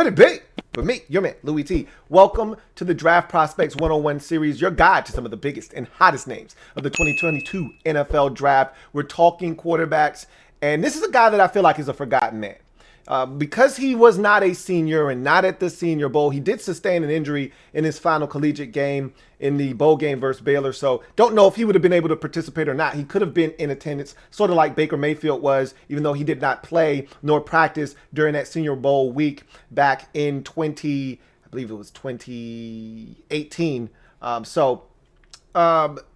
Could it be? With me, your man, Louie T. Welcome to the Draft Prospects 101 series, your guide to some of the biggest and hottest names of the 2022 NFL Draft. We're talking quarterbacks, and this is a guy that I feel like is a forgotten man. Because he was not a senior and not at the Senior Bowl, he did sustain an injury in his final collegiate game in the bowl game versus Baylor. So don't know if he would have been able to participate or not. He could have been in attendance, sort of like Baker Mayfield was, even though he did not play nor practice during that Senior Bowl week back in 2018.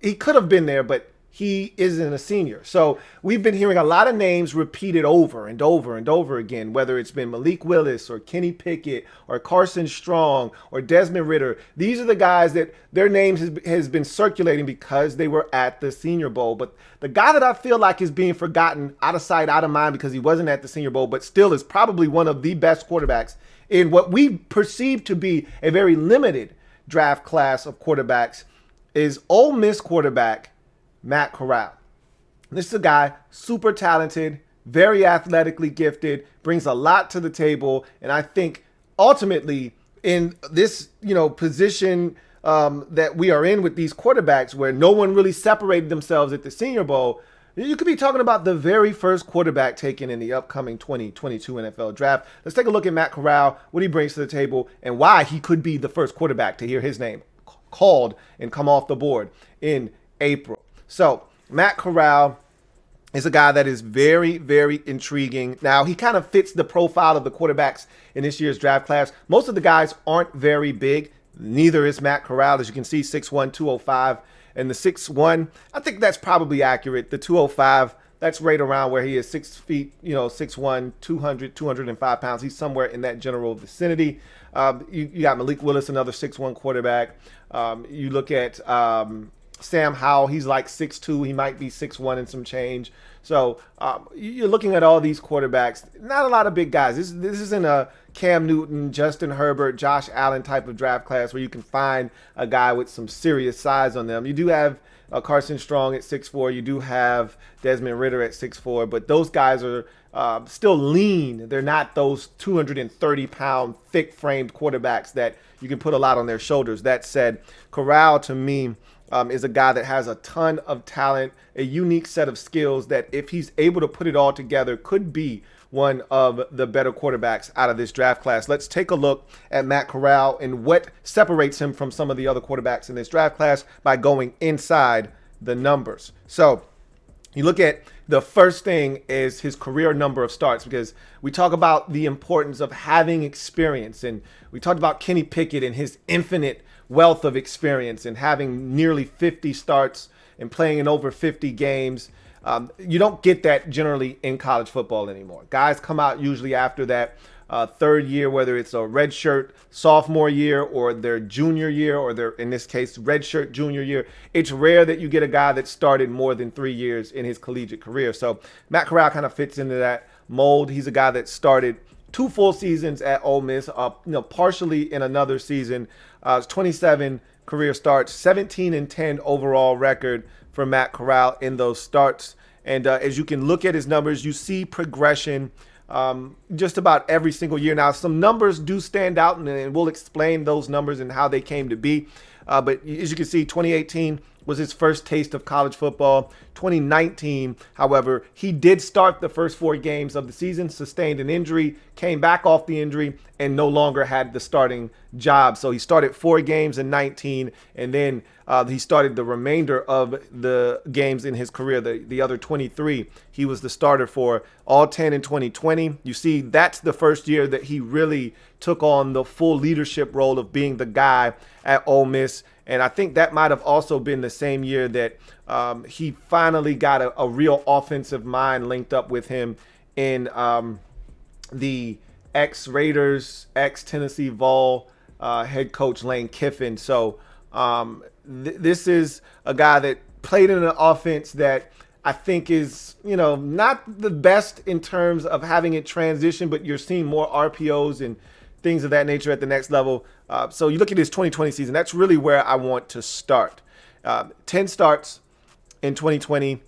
He could have been there, but he isn't a senior. So we've been hearing a lot of names repeated over and over and over again, whether it's been Malik Willis or Kenny Pickett or Carson Strong or Desmond Ridder. These are the guys that their names has been circulating because they were at the Senior Bowl. But the guy that I feel like is being forgotten, out of sight, out of mind, because he wasn't at the Senior Bowl, but still is probably one of the best quarterbacks in what we perceive to be a very limited draft class of quarterbacks, is Ole Miss quarterback Matt Corral. This is a guy super talented, very athletically gifted, brings a lot to the table, and I think ultimately in this position that we are in with these quarterbacks, where no one really separated themselves at the Senior Bowl, you could be talking about the very first quarterback taken in the upcoming 2022 NFL Draft. Let's take a look at Matt Corral, what he brings to the table, and why he could be the first quarterback to hear his name called and come off the board in April. So Matt Corral is a guy that is very, very intriguing. Now, he kind of fits the profile of the quarterbacks in this year's draft class. Most of the guys aren't very big. Neither is Matt Corral. As you can see, 6'1", 205. And the 6'1", I think that's probably accurate. The 205, that's right around where he is, 6 feet, 6'1", 205 pounds. He's somewhere in that general vicinity. You got Malik Willis, another 6'1" quarterback. You look at Sam Howell, he's like 6'2", he might be 6'1" and some change. So you're looking at all these quarterbacks, not a lot of big guys. This isn't a Cam Newton, Justin Herbert, Josh Allen type of draft class where you can find a guy with some serious size on them. You do have Carson Strong at 6'4", you do have Desmond Ridder at 6'4", but those guys are still lean. They're not those 230-pound, thick-framed quarterbacks that you can put a lot on their shoulders. That said, Corral, to me, is a guy that has a ton of talent, a unique set of skills that, if he's able to put it all together, could be one of the better quarterbacks out of this draft class. Let's take a look at Matt Corral and what separates him from some of the other quarterbacks in this draft class by going inside the numbers. So you look at the first thing is his career number of starts, because we talk about the importance of having experience, and we talked about Kenny Pickett and his infinite wealth of experience and having nearly 50 starts and playing in over 50 games. You don't get that generally in college football anymore. Guys come out usually after that third year, whether it's a redshirt sophomore year or their junior year, or their, in this case, redshirt junior year. It's rare that you get a guy that started more than 3 years in his collegiate career. So Matt Corral kind of fits into that mold. He's a guy that started 2 full seasons at Ole Miss, partially in another season. 27 career starts, 17-10 overall record for Matt Corral in those starts. And as you can look at his numbers, you see progression just about every single year. Now, some numbers do stand out, and we'll explain those numbers and how they came to be. But as you can see, 2018 was his first taste of college football. 2019, however, he did start the first 4 games of the season, sustained an injury, came back off the injury, and no longer had the starting job. So he started 4 games in 19, and then he started the remainder of the games in his career, the other 23. He was the starter for all 10 in 2020. You see, that's the first year that he really took on the full leadership role of being the guy at Ole Miss. And I think that might have also been the same year that he finally got a real offensive mind linked up with him in the ex-Raiders, ex-Tennessee Vol head coach Lane Kiffin. So this is a guy that played in an offense that I think is, not the best in terms of having it transition, but you're seeing more RPOs and things of that nature at the next level. So you look at his 2020 season, that's really where I want to start. 10 starts in 2020,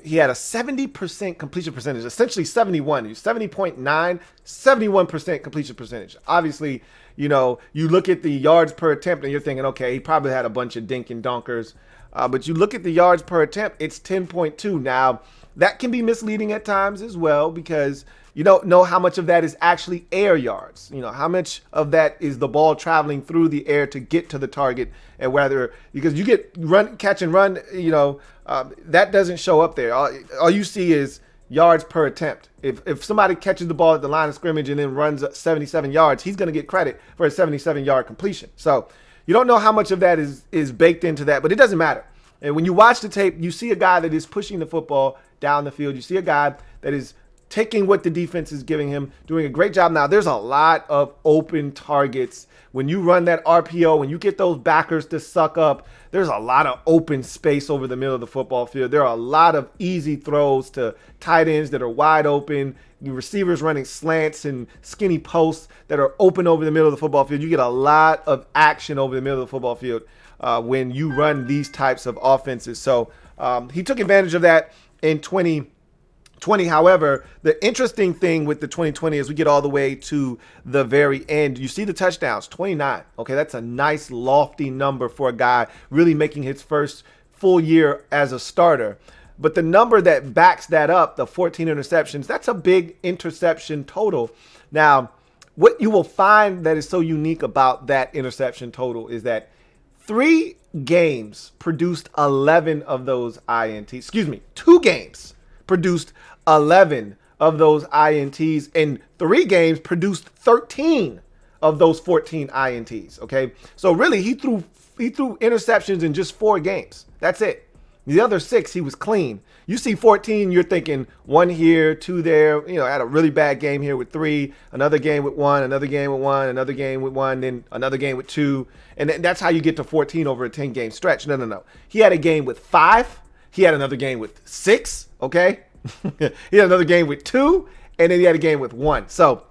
He had a 70% completion percentage, essentially 71, 70.9, 71% completion percentage. Obviously, you look at the yards per attempt and you're thinking, okay, he probably had a bunch of dink and donkers. But you look at the yards per attempt, it's 10.2. Now, that can be misleading at times as well because you don't know how much of that is actually air yards. How much of that is the ball traveling through the air to get to the target, and whether, because you get catch and run, that doesn't show up there. All you see is yards per attempt. If somebody catches the ball at the line of scrimmage and then runs 77 yards, he's going to get credit for a 77-yard completion. So you don't know how much of that is baked into that, but it doesn't matter. And when you watch the tape, you see a guy that is pushing the football down the field. You see a guy that is taking what the defense is giving him, doing a great job. Now, there's a lot of open targets. When you run that RPO, when you get those backers to suck up, there's a lot of open space over the middle of the football field. There are a lot of easy throws to tight ends that are wide open. The receivers running slants and skinny posts that are open over the middle of the football field. You get a lot of action over the middle of the football field when you run these types of offenses. So he took advantage of that in 2020. However, the interesting thing with the 2020 is we get all the way to the very end. You see the touchdowns, 29. Okay, that's a nice lofty number for a guy really making his first full year as a starter. But the number that backs that up, the 14 interceptions, that's a big interception total. Now, what you will find that is so unique about that interception total is that 3 games produced 11 of those INTs. 2 games produced 11 of those INTs, and 3 games produced 13 of those 14 INTs. Okay, so really he threw interceptions in just 4 games. That's it. The other 6 he was clean. You see 14, you're thinking 1 here, 2 there. Had a really bad game here with 3, another game with 1, another game with 1, another game with 1, then another game with 2, and that's how you get to 14 over a 10-game stretch. No. He had a game with 5. He had another game with 6. Okay. He had another game with 2, and then he had a game with 1. So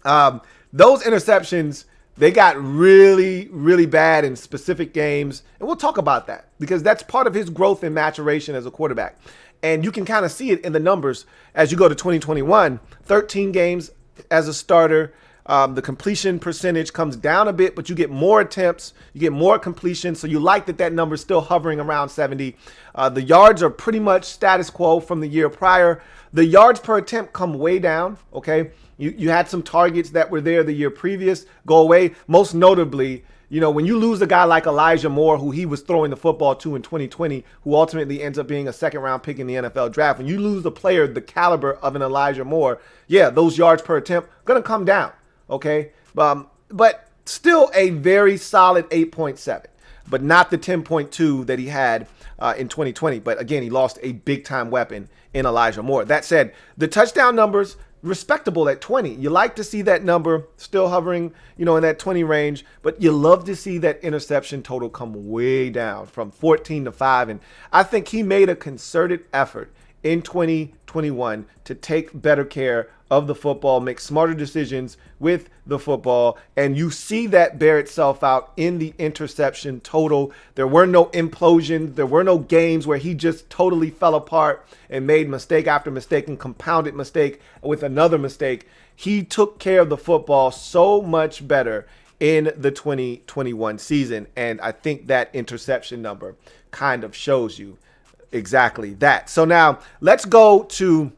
those interceptions, they got really, really bad in specific games. And we'll talk about that because that's part of his growth and maturation as a quarterback. And you can kind of see it in the numbers as you go to 2021, 13 games as a starter. The completion percentage comes down a bit, but you get more attempts, you get more completion. So you like that number is still hovering around 70. The yards are pretty much status quo from the year prior. The yards per attempt come way down. Okay. You had some targets that were there the year previous go away. Most notably, when you lose a guy like Elijah Moore, who he was throwing the football to in 2020, who ultimately ends up being a 2nd-round pick in the NFL draft. When you lose a player the caliber of an Elijah Moore, those yards per attempt going to come down. Okay, but still a very solid 8.7, but not the 10.2 that he had in 2020. But again, he lost a big-time weapon in Elijah Moore. That said, the touchdown numbers, respectable at 20. You like to see that number still hovering, in that 20 range, but you love to see that interception total come way down from 14 to 5. And I think he made a concerted effort in 2021 to take better care of the football, make smarter decisions with the football. And you see that bear itself out in the interception total. There were no implosions. There were no games where he just totally fell apart and made mistake after mistake and compounded mistake with another mistake. He took care of the football so much better in the 2021 season. And I think that interception number kind of shows you exactly that. So now let's go to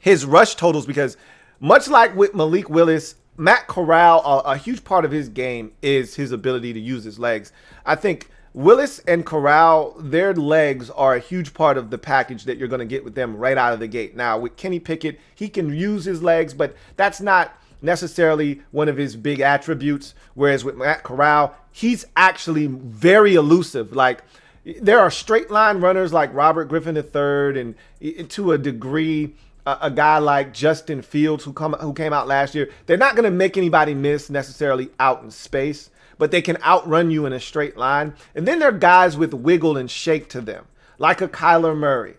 his rush totals, because much like with Malik Willis, Matt Corral, a huge part of his game is his ability to use his legs. I think Willis and Corral, their legs are a huge part of the package that you're going to get with them right out of the gate. Now, with Kenny Pickett, he can use his legs, but that's not necessarily one of his big attributes. Whereas with Matt Corral, he's actually very elusive. Like, there are straight line runners like Robert Griffin III and to a degree, a guy like Justin Fields who came out last year. They're not going to make anybody miss necessarily out in space, but they can outrun you in a straight line. And then there are guys with wiggle and shake to them, like a Kyler Murray,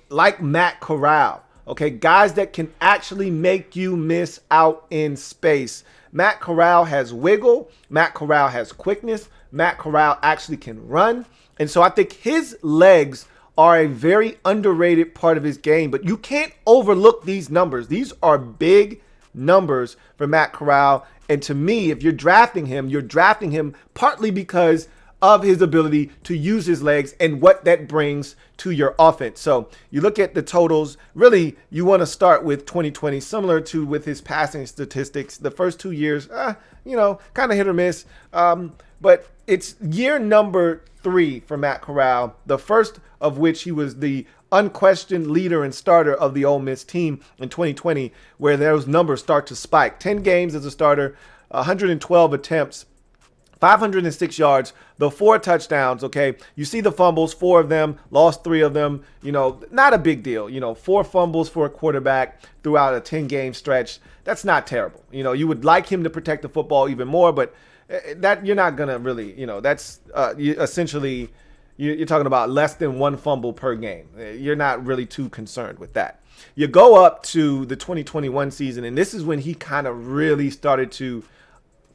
like Matt Corral. Okay, guys that can actually make you miss out in space. Matt Corral has wiggle. Matt Corral has quickness. Matt Corral actually can run. And so I think his legs are a very underrated part of his game, but you can't overlook these numbers. These are big numbers for Matt Corral. And to me, if you're drafting him partly because of his ability to use his legs and what that brings to your offense. So you look at the totals, really you want to start with 2020, similar to with his passing statistics. The first 2 years, kind of hit or miss. But it's year number 3 for Matt Corral, the first of which he was the unquestioned leader and starter of the Ole Miss team in 2020, where those numbers start to spike. 10 games as a starter, 112 attempts, 506 yards, the 4 touchdowns, okay? You see the fumbles, 4 of them, lost 3 of them, not a big deal. 4 fumbles for a quarterback throughout a 10-game stretch. That's not terrible. You would like him to protect the football even more, but that you're not going to really, that's essentially you're talking about less than 1 fumble per game. You're not really too concerned with that. You go up to the 2021 season, and this is when he kind of really started to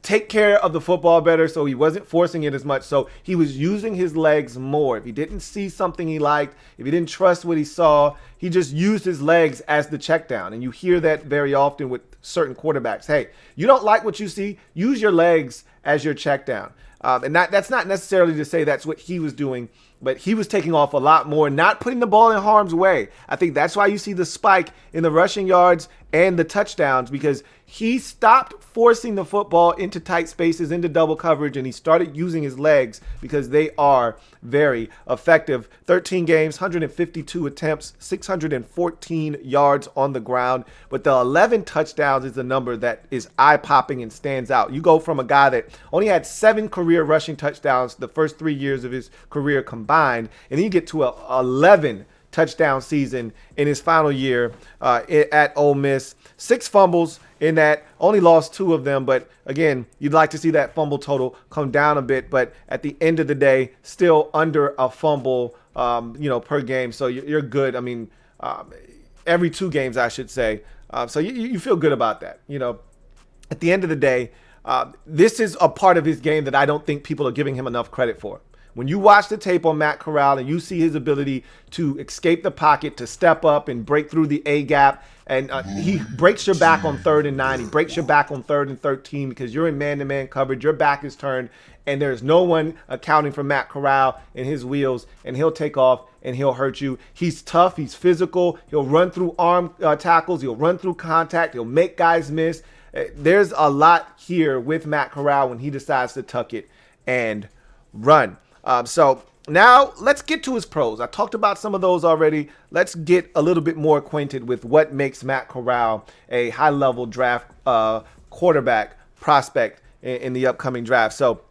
take care of the football better, so he wasn't forcing it as much. So he was using his legs more. If he didn't see something he liked, if he didn't trust what he saw, he just used his legs as the check down. And you hear that very often with certain quarterbacks. Hey, you don't like what you see, use your legs as your check down. And that's not necessarily to say that's what he was doing, but he was taking off a lot more, not putting the ball in harm's way. I think that's why you see the spike in the rushing yards and the touchdowns, because he stopped forcing the football into tight spaces, into double coverage, and he started using his legs because they are very effective. 13 games, 152 attempts, 614 yards on the ground. But the 11 touchdowns is the number that is eye-popping and stands out. You go from a guy that only had 7 career rushing touchdowns the first 3 years of his career combined, and then you get to a 11 touchdown season in his final year at Ole Miss. 6 fumbles in that, only lost 2 of them. But again, you'd like to see that fumble total come down a bit. But at the end of the day, still under a fumble, per game. So you're good. I mean, every 2 games, I should say. So you feel good about that. At the end of the day, this is a part of his game that I don't think people are giving him enough credit for. When you watch the tape on Matt Corral and you see his ability to escape the pocket, to step up and break through the A gap, and he breaks your back on 3rd and 9, he breaks your back on 3rd and 13 because you're in man-to-man coverage, your back is turned, and there's no one accounting for Matt Corral and his wheels, and he'll take off and he'll hurt you. He's tough, he's physical, he'll run through arm tackles, he'll run through contact, he'll make guys miss. There's a lot here with Matt Corral when he decides to tuck it and run. So now let's get to his pros. I talked about some of those already. Let's get a little bit more acquainted with what makes Matt Corral a high-level draft quarterback prospect in the upcoming draft. So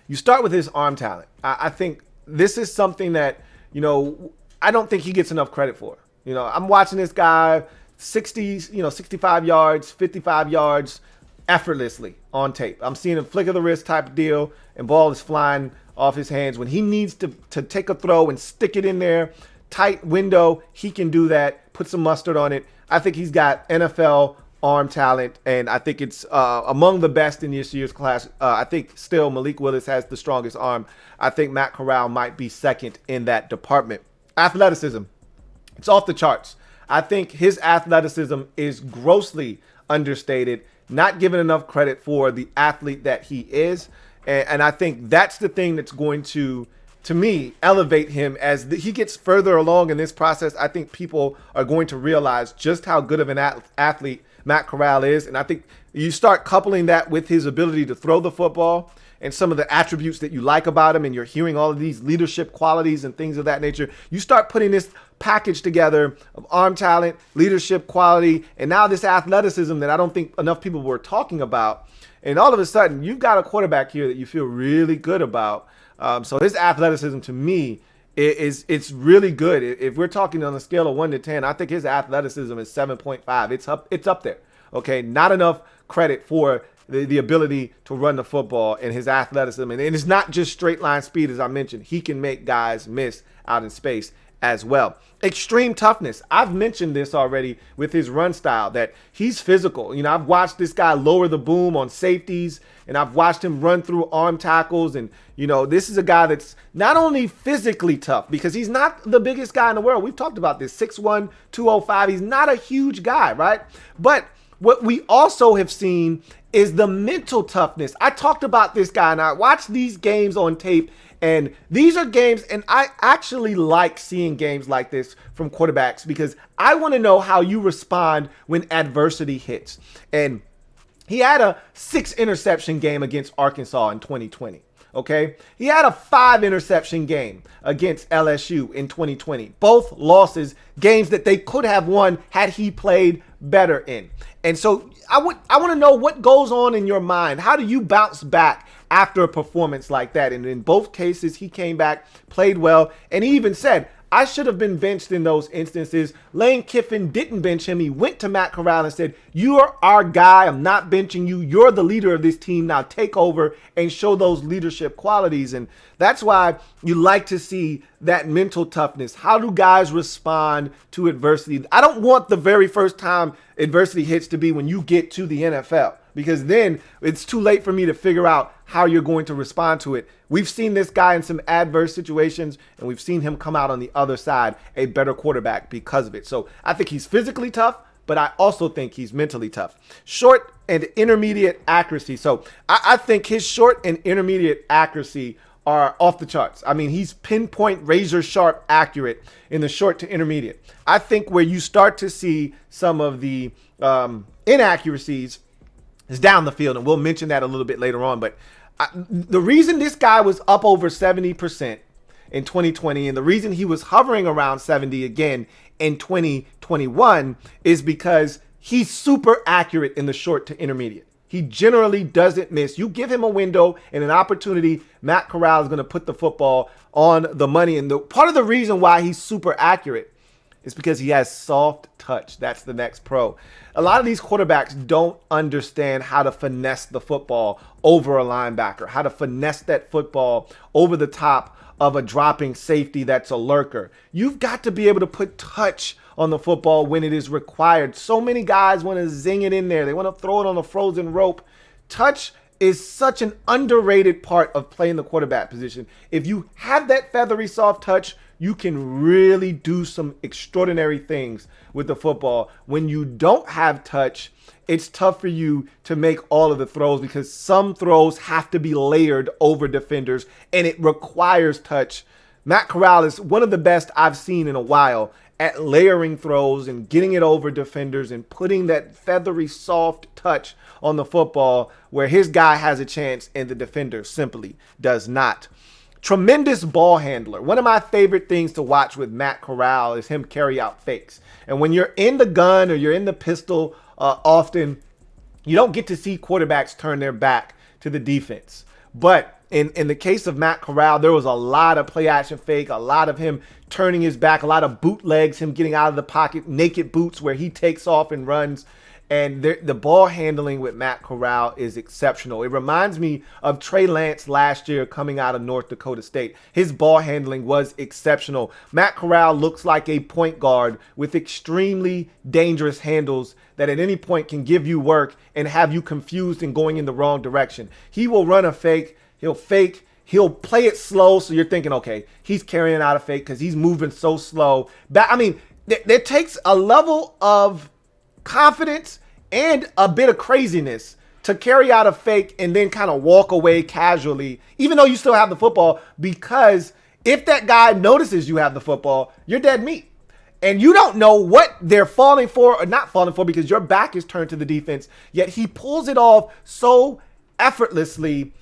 you start with his arm talent. I think this is something that, I don't think he gets enough credit for. I'm watching this guy 65 yards, 55 yards effortlessly on tape. I'm seeing a flick of the wrist type of deal, and ball is flying off his hands. When he needs to take a throw and stick it in there, tight window, he can do that, put some mustard on it. I think he's got NFL arm talent, and I think it's among the best in this year's class. I think still Malik Willis has the strongest arm. I think Matt Corral might be second in that department. Athleticism, it's off the charts. I think his athleticism is grossly understated, not given enough credit for the athlete that he is. And I think that's the thing that's going to me, elevate him as he gets further along in this process. I think people are going to realize just how good of an athlete Matt Corral is. And I think you start coupling that with his ability to throw the football and some of the attributes that you like about him, and you're hearing all of these leadership qualities and things of that nature. You start putting this package together of arm talent, leadership quality, and now this athleticism that I don't think enough people were talking about. And all of a sudden, you've got a quarterback here that you feel really good about. So his athleticism, to me, it's really good. If we're talking on a scale of 1 to 10, I think his athleticism is 7.5. It's up there. Okay, not enough credit for the ability to run the football and his athleticism. And it's not just straight line speed, as I mentioned. He can make guys miss out in space. as well. Extreme toughness. I've mentioned this already with his run style, that he's physical. You know, I've watched this guy lower the boom on safeties, and I've watched him run through arm tackles. And, you know, this is a guy that's not only physically tough, because he's not the biggest guy in the world. We've talked about this, 6'1", 205. He's not a huge guy, right? But what we also have seen is the mental toughness. I talked about this guy, and I watched these games on tape, and these are games, and I actually like seeing games like this from quarterbacks, because I want to know how you respond when adversity hits. And he had a 6 interception game against Arkansas in 2020. Okay, he had a 5 interception game against LSU in 2020. Both losses, games that they could have won had he played better in. And so I want to know what goes on in your mind. How do you bounce back after a performance like that? And in both cases, he came back, played well, and he even said, I should have been benched in those instances. Lane Kiffin didn't bench him. He went to Matt Corral and said, you're our guy. I'm not benching you. You're the leader of this team. Now take over and show those leadership qualities. And that's why you like to see that mental toughness. How do guys respond to adversity? I don't want the very first time adversity hits to be when you get to the NFL, because then it's too late for me to figure out how you're going to respond to it. We've seen this guy in some adverse situations, and we've seen him come out on the other side a better quarterback because of it. So I think he's physically tough, but I also think he's mentally tough. Short and intermediate accuracy. So I think his short and intermediate accuracy are off the charts. I mean, he's pinpoint, razor sharp accurate in the short to intermediate. I think where you start to see some of the inaccuracies is down the field, and we'll mention that a little bit later on. But the reason this guy was up over 70% in 2020, and the reason he was hovering around 70 again in 2021, is because he's super accurate in the short to intermediate. He generally doesn't miss. You give him a window and an opportunity, Matt Corral is going to put the football on the money. And part of the reason why he's super accurate is because he has soft touch. That's the next pro. A lot of these quarterbacks don't understand how to finesse the football over a linebacker, how to finesse that football over the top of a dropping safety that's a lurker. You've got to be able to put touch on the football when it is required. So many guys want to zing it in there. They want to throw it on a frozen rope. Touch is such an underrated part of playing the quarterback position. If you have that feathery soft touch, you can really do some extraordinary things with the football. When you don't have touch, it's tough for you to make all of the throws, because some throws have to be layered over defenders, and it requires touch. Matt Corral is one of the best I've seen in a while at layering throws and getting it over defenders and putting that feathery soft touch on the football where his guy has a chance and the defender simply does not. Tremendous ball handler. One of my favorite things to watch with Matt Corral is him carry out fakes. And when you're in the gun or you're in the pistol, often you don't get to see quarterbacks turn their back to the defense. But in the case of Matt Corral, there was a lot of play action fake, a lot of him turning his back, a lot of bootlegs, him getting out of the pocket, naked boots where he takes off and runs. And the ball handling with Matt Corral is exceptional. It reminds me of Trey Lance last year coming out of North Dakota State. His ball handling was exceptional. Matt Corral looks like a point guard with extremely dangerous handles that at any point can give you work and have you confused and going in the wrong direction. He will run a fake. He'll fake. He'll play it slow, so you're thinking, okay, he's carrying out a fake because he's moving so slow. But I mean, there takes a level of confidence and a bit of craziness to carry out a fake and then kind of walk away casually, even though you still have the football, because if that guy notices you have the football, you're dead meat. And you don't know what they're falling for or not falling for because your back is turned to the defense, yet he pulls it off so effortlessly.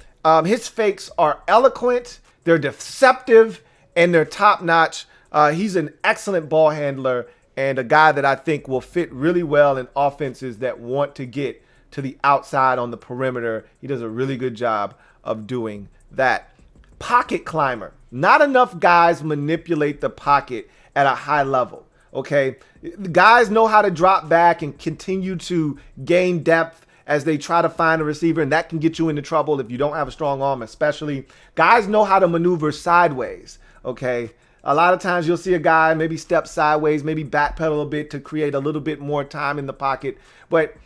His fakes are eloquent, they're deceptive, and they're top-notch. He's an excellent ball handler and a guy that I think will fit really well in offenses that want to get to the outside on the perimeter. He does a really good job of doing that. Pocket climber. Not enough guys manipulate the pocket at a high level, okay? Guys know how to drop back and continue to gain depth as they try to find a receiver, and that can get you into trouble if you don't have a strong arm especially. Guys know how to maneuver sideways, okay? A lot of times you'll see a guy maybe step sideways, maybe backpedal a bit to create a little bit more time in the pocket. But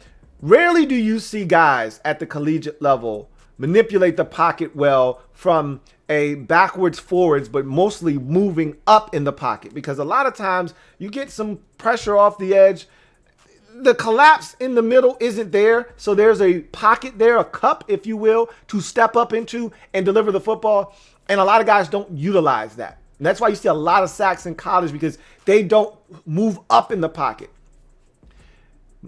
rarely do you see guys at the collegiate level manipulate the pocket well from a backwards forwards, but mostly moving up in the pocket, because a lot of times you get some pressure off the edge. The collapse in the middle isn't there. So there's a pocket there, a cup, if you will, to step up into and deliver the football. And a lot of guys don't utilize that. And that's why you see a lot of sacks in college, because they don't move up in the pocket.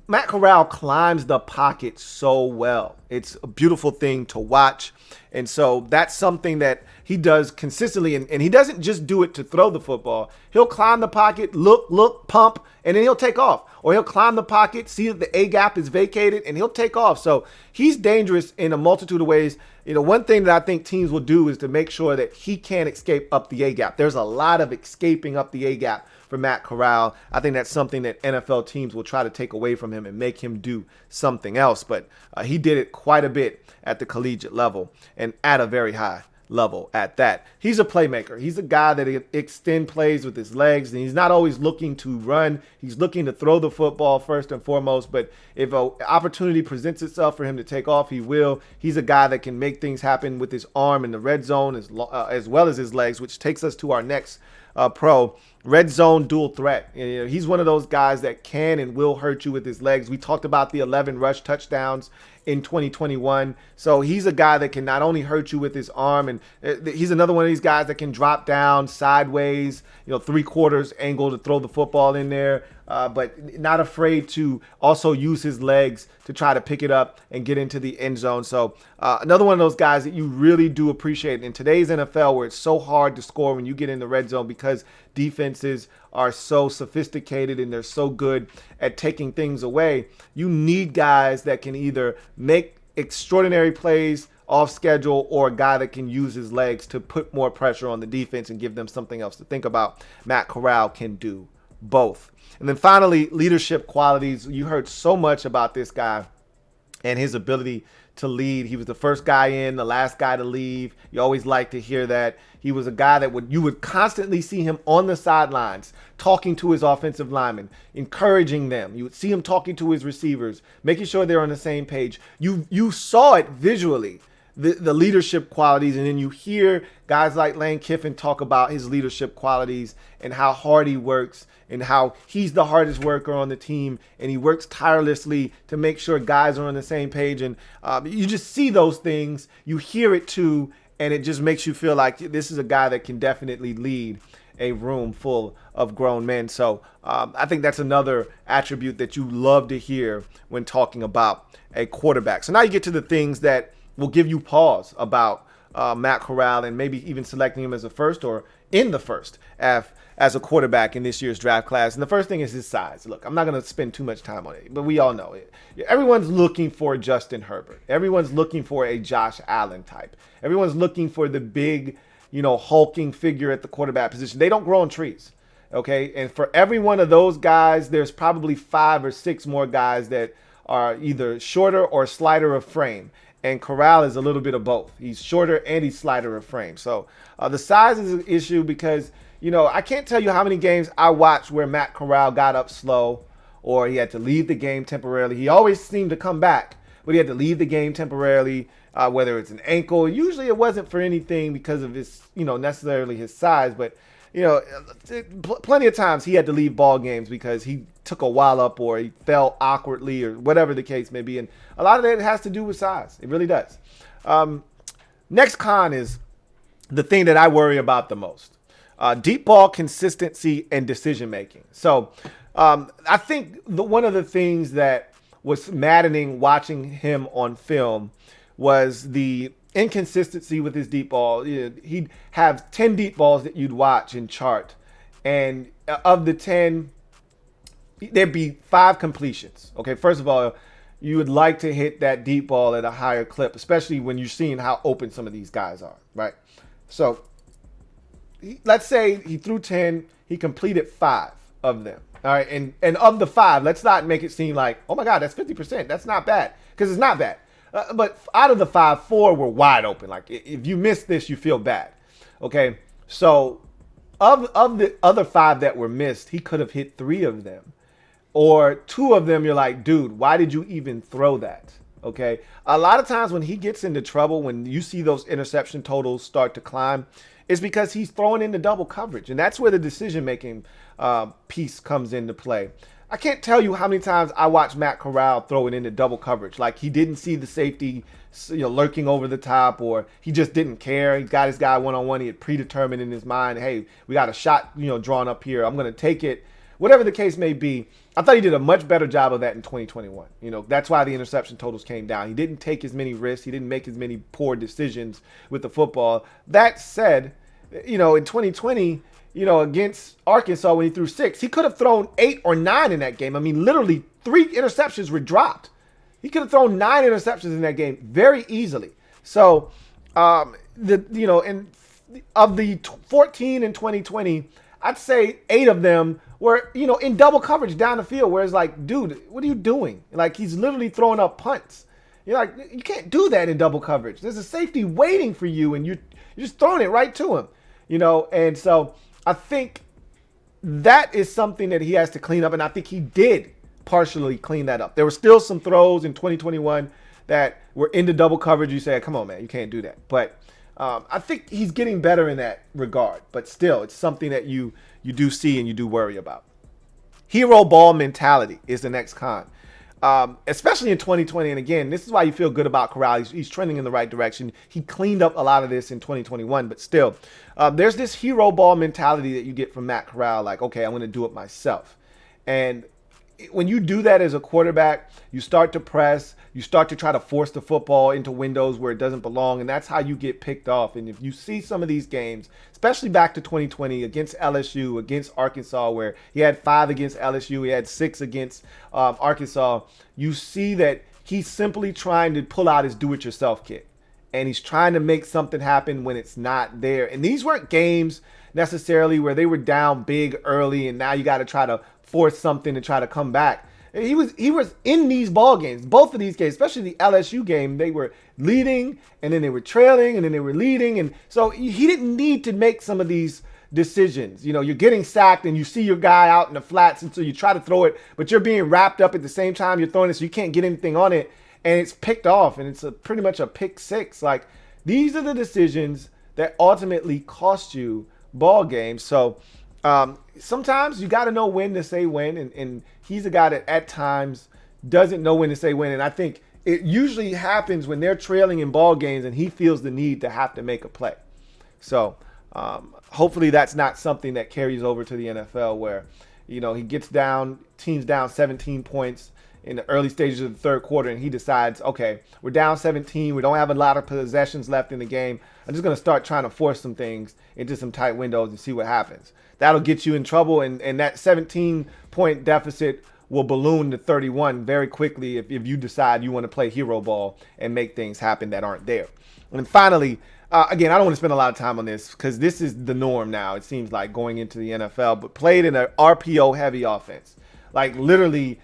Matt Corral climbs the pocket so well. It's a beautiful thing to watch. And so that's something that he does consistently. And he doesn't just do it to throw the football. He'll climb the pocket, look, pump, and then he'll take off. Or he'll climb the pocket, see that the A gap is vacated, and he'll take off. So he's dangerous in a multitude of ways. One thing that I think teams will do is to make sure that he can't escape up the A gap. There's a lot of escaping up the A gap for Matt Corral. I think that's something that NFL teams will try to take away from him and make him do something else. But he did it quite a bit at the collegiate level and at a very high level at that. He's a playmaker. He's a guy that extend plays with his legs, and he's not always looking to run. He's looking to throw the football first and foremost. But if an opportunity presents itself for him to take off, he will. He's a guy that can make things happen with his arm in the red zone as well as his legs, which takes us to our next pro. Red zone dual threat. He's one of those guys that can and will hurt you with his legs. We talked about the 11 rush touchdowns in 2021. So he's a guy that can not only hurt you with his arm, and he's another one of these guys that can drop down sideways, 3/4 angle to throw the football in there, but not afraid to also use his legs to try to pick it up and get into the end zone. So another one of those guys that you really do appreciate in today's NFL, where it's so hard to score when you get in the red zone because defenses are so sophisticated and they're so good at taking things away. You need guys that can either make extraordinary plays off schedule, or a guy that can use his legs to put more pressure on the defense and give them something else to think about. Matt Corral can do both. And then finally, leadership qualities. You heard so much about this guy and his ability to lead. He was the first guy in, the last guy to leave. You always like to hear that. He was a guy that you would constantly see him on the sidelines talking to his offensive linemen, encouraging them. You would see him talking to his receivers, making sure they're on the same page. You saw it visually, the leadership qualities, and then you hear guys like Lane Kiffin talk about his leadership qualities and how hard he works and how he's the hardest worker on the team, and he works tirelessly to make sure guys are on the same page. And you just see those things, you hear it too, and it just makes you feel like this is a guy that can definitely lead a room full of grown men. So I think that's another attribute that you love to hear when talking about a quarterback. So now you get to the things that will give you pause about Matt Corral and maybe even selecting him as a first or in the first as a quarterback in this year's draft class. And the first thing is his size. Look, I'm not going to spend too much time on it, but we all know it. Everyone's looking for Justin Herbert. Everyone's looking for a Josh Allen type. Everyone's looking for the big, hulking figure at the quarterback position. They don't grow on trees. Okay. And for every one of those guys, there's probably 5 or 6 more guys that are either shorter or slighter of frame. And Corral is a little bit of both. He's shorter and he's slighter of frame. So the size is an issue because, I can't tell you how many games I watched where Matt Corral got up slow or he had to leave the game temporarily. He always seemed to come back, but he had to leave the game temporarily, whether it's an ankle. Usually it wasn't for anything because of his, necessarily his size, but, plenty of times he had to leave ball games because he took a wallop or he fell awkwardly or whatever the case may be. And a lot of that has to do with size. It really does. Next con is the thing that I worry about the most. Deep ball consistency and decision making. So I think one of the things that was maddening watching him on film was the inconsistency with his deep ball. He'd have 10 deep balls that you'd watch and chart, and of the 10, there'd be 5 completions. Okay, first of all, you would like to hit that deep ball at a higher clip, especially when you're seeing how open some of these guys are, right? So let's say he threw 10, he completed 5 of them. All right, and of the 5, let's not make it seem like, oh my God, that's 50%. That's not bad, because it's not bad. But out of the 5, 4 were wide open. Like if you miss this, you feel bad. Okay, so Of the other 5 that were missed, he could have hit 3 of them. Or 2 of them, you're like, dude, why did you even throw that? Okay. A lot of times when he gets into trouble, when you see those interception totals start to climb, it's because he's throwing into double coverage. And that's where the decision making piece comes into play. I can't tell you how many times I watched Matt Corral throw it into double coverage. Like he didn't see the safety, lurking over the top, or he just didn't care. He got his guy one-on-one. He had predetermined in his mind, hey, we got a shot, drawn up here. I'm going to take it. Whatever the case may be, I thought he did a much better job of that in 2021. That's why the interception totals came down. He didn't take as many risks. He didn't make as many poor decisions with the football. That said, in 2020, against Arkansas when he threw 6, he could have thrown 8 or 9 in that game. I mean, literally 3 interceptions were dropped. He could have thrown 9 interceptions in that game very easily. So, of the 14 in 2020, I'd say 8 of them were, in double coverage down the field, where it's like, dude, what are you doing? Like, he's literally throwing up punts. You're like, you can't do that in double coverage. There's a safety waiting for you, and you're just throwing it right to him, And so I think that is something that he has to clean up, and I think he did partially clean that up. There were still some throws in 2021 that were into double coverage. You say, come on, man, you can't do that. But I think he's getting better in that regard. But still, it's something that you do see and you do worry about. Hero ball mentality is the next con. Especially in 2020. And again, this is why you feel good about Corral. He's trending in the right direction. He cleaned up a lot of this in 2021, but still, there's this hero ball mentality that you get from Matt Corral. Like, okay, I'm going to do it myself. And when you do that as a quarterback, you start to press, you start to try to force the football into windows where it doesn't belong, and that's how you get picked off. And if you see some of these games, especially back to 2020 against LSU, against Arkansas, where he had 5 against LSU, he had 6 against Arkansas, you see that he's simply trying to pull out his do-it-yourself kit. And he's trying to make something happen when it's not there. And these weren't games necessarily where they were down big early and now you got to try to force something to try to come back. He was in these ball games, both of these games, especially the LSU game. They were leading and then they were trailing and then they were leading. And so he didn't need to make some of these decisions. You're getting sacked and you see your guy out in the flats, and so you try to throw it, but you're being wrapped up at the same time you're throwing it, so you can't get anything on it. And it's picked off, and it's pretty much a pick 6. Like, these are the decisions that ultimately cost you ball games. So sometimes you got to know when to say when, and he's a guy that at times doesn't know when to say when. And I think it usually happens when they're trailing in ball games and he feels the need to have to make a play. So hopefully that's not something that carries over to the NFL where, he gets down, team's down 17 points in the early stages of the third quarter, and he decides, okay, we're down 17. We don't have a lot of possessions left in the game. I'm just going to start trying to force some things into some tight windows and see what happens. That'll get you in trouble, and that 17-point deficit will balloon to 31 very quickly if you decide you want to play hero ball and make things happen that aren't there. And then finally, again, I don't want to spend a lot of time on this because this is the norm now, it seems like, going into the NFL, but played in an RPO-heavy offense. Like, literally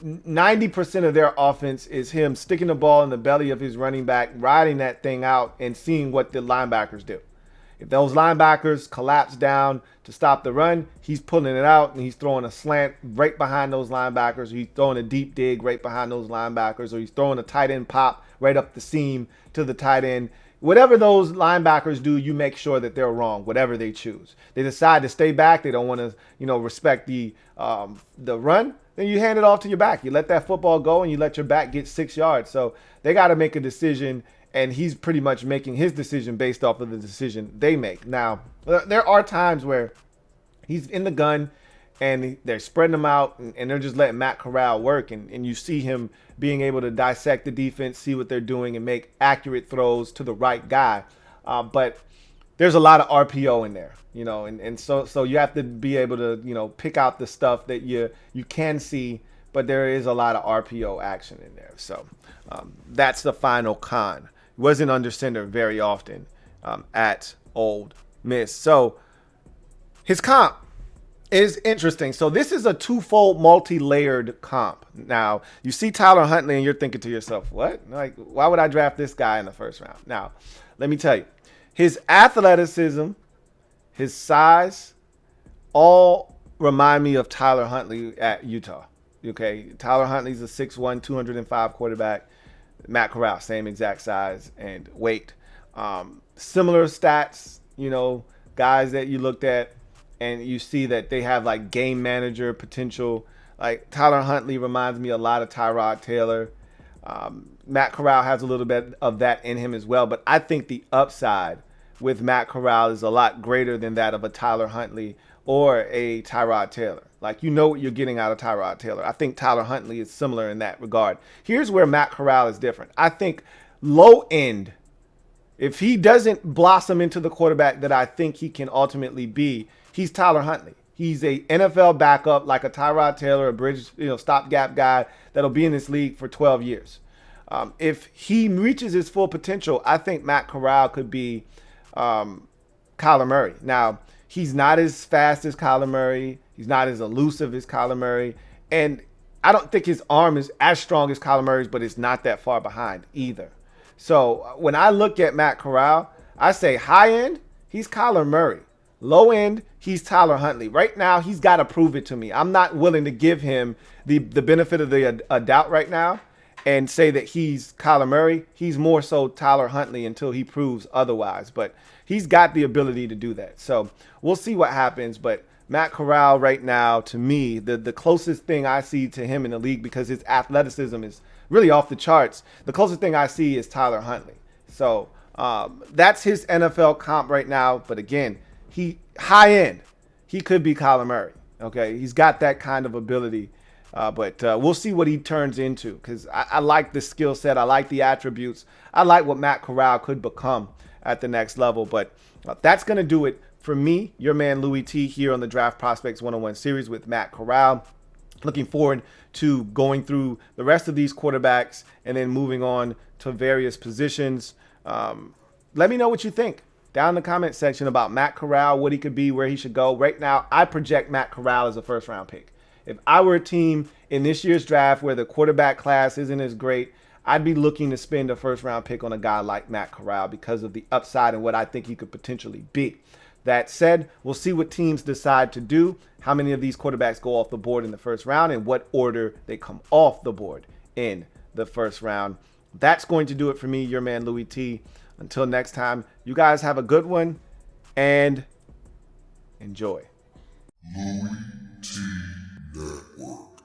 90% of their offense is him sticking the ball in the belly of his running back, riding that thing out, and seeing what the linebackers do. If those linebackers collapse down to stop the run, he's pulling it out and he's throwing a slant right behind those linebackers, or he's throwing a deep dig right behind those linebackers, or he's throwing a tight end pop right up the seam to the tight end. Whatever those linebackers do, you make sure that they're wrong, whatever they choose. They decide to stay back, they don't want to, respect the run, then you hand it off to your back. You let that football go and you let your back get 6 yards. So they got to make a decision, and he's pretty much making his decision based off of the decision they make. Now, there are times where he's in the gun and they're spreading them out and they're just letting Matt Corral work, and you see him being able to dissect the defense, see what they're doing, and make accurate throws to the right guy. But there's a lot of RPO in there, and so you have to be able to, pick out the stuff that you can see, but there is a lot of RPO action in there. So that's the final con. Wasn't under center very often at Ole Miss. So his comp is interesting. So this is a twofold, multi-layered comp. Now, you see Tyler Huntley and you're thinking to yourself, what? Like, why would I draft this guy in the first round? Now, let me tell you. His athleticism, his size, all remind me of Tyler Huntley at Utah. Okay, Tyler Huntley's a 6'1", 205 quarterback. Matt Corral, same exact size and weight. Similar stats, guys that you looked at and you see that they have like game manager potential. Like Tyler Huntley reminds me a lot of Tyrod Taylor. Matt Corral has a little bit of that in him as well, but I think the upside with Matt Corral is a lot greater than that of a Tyler Huntley or a Tyrod Taylor. Like, what you're getting out of Tyrod Taylor. I think Tyler Huntley is similar in that regard. Here's where Matt Corral is different. I think low end, if he doesn't blossom into the quarterback that I think he can ultimately be, he's Tyler Huntley. He's a NFL backup like a Tyrod Taylor, a bridge, stopgap guy that'll be in this league for 12 years. If he reaches his full potential, I think Matt Corral could be Kyler Murray. Now, he's not as fast as Kyler Murray. He's not as elusive as Kyler Murray. And I don't think his arm is as strong as Kyler Murray's, but it's not that far behind either. So when I look at Matt Corral, I say high end, he's Kyler Murray. Low end, he's Tyler Huntley. Right now, he's got to prove it to me. I'm not willing to give him the benefit of the doubt right now and say that he's Kyler Murray. He's more so Tyler Huntley until he proves otherwise. But he's got the ability to do that. So we'll see what happens. But Matt Corral right now, to me, the closest thing I see to him in the league, because his athleticism is really off the charts, the closest thing I see is Tyler Huntley. So that's his NFL comp right now. But again, he high end, he could be Kyler Murray. Okay, he's got that kind of ability. But we'll see what he turns into, because I like the skill set. I like the attributes. I like what Matt Corral could become at the next level. But that's going to do it for me, your man Louie T, here on the Draft Prospects 101 series with Matt Corral. Looking forward to going through the rest of these quarterbacks and then moving on to various positions. Let me know what you think down in the comment section about Matt Corral, what he could be, where he should go. Right now, I project Matt Corral as a first-round pick. If I were a team in this year's draft where the quarterback class isn't as great, I'd be looking to spend a first-round pick on a guy like Matt Corral because of the upside and what I think he could potentially be. That said, we'll see what teams decide to do, how many of these quarterbacks go off the board in the first round, and what order they come off the board in the first round. That's going to do it for me, your man Louie T. Until next time, you guys have a good one and enjoy. LouieTeeNetwork.